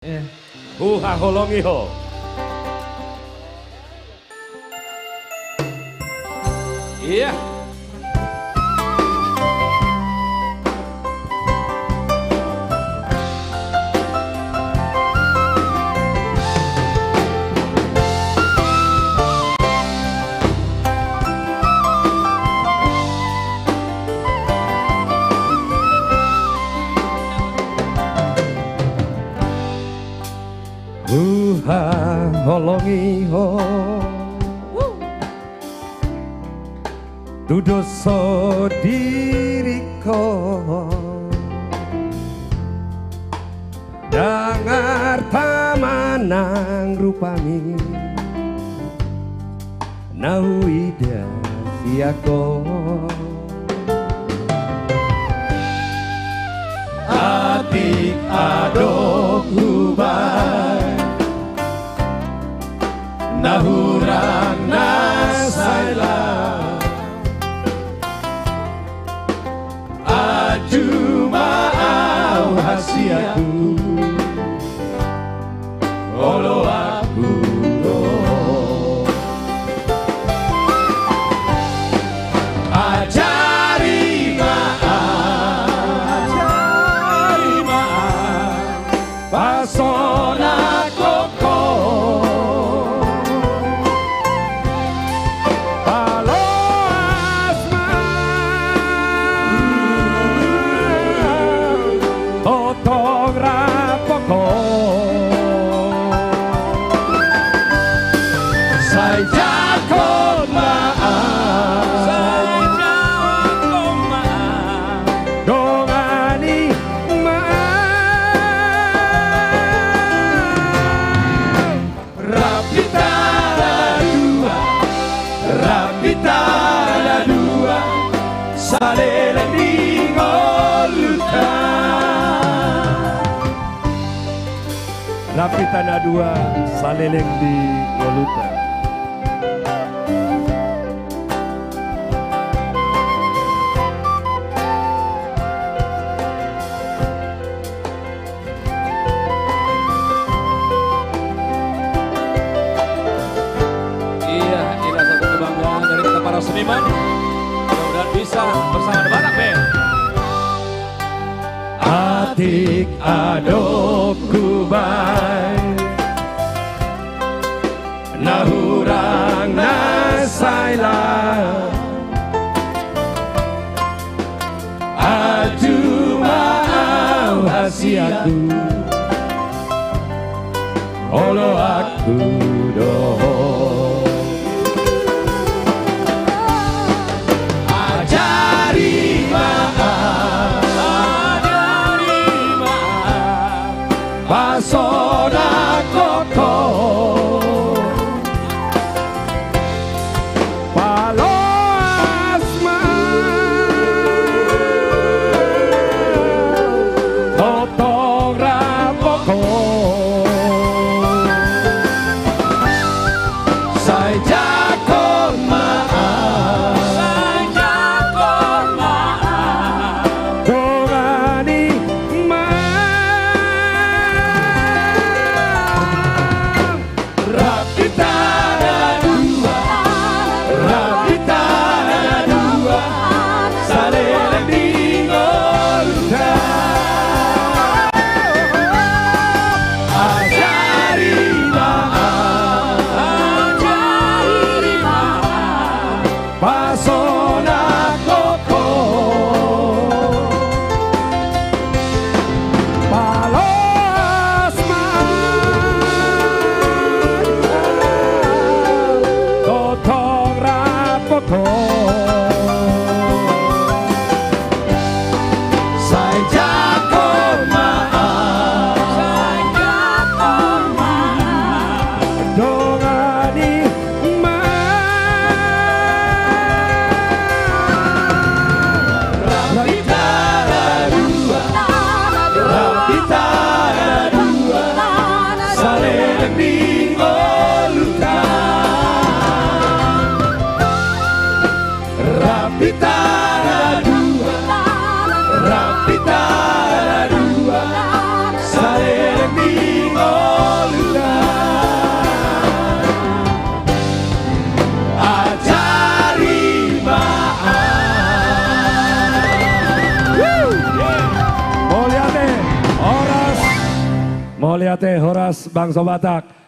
Holongi ho. Iya. Holongi ho. Dudoso diriko dangar tamanang rupani nauida siako atik adok hubay nahurang nasayla Ajumaaw hasiaku Olo aku Ajari maaf Pasona koko Rapi Tanah Dua Saleleng di Goluta. Iya, inilah satu kebanggaan dari kita para seniman. Mudah-mudahan bisa bersama Batak Band. Atik adok kubay nahurang nasayla Ajumaaw hasiaku Olo aku doh Pasona koko Palo asma Totong rapoko Saya kon maaf Dongani Moliate Horas Bangsa Batak.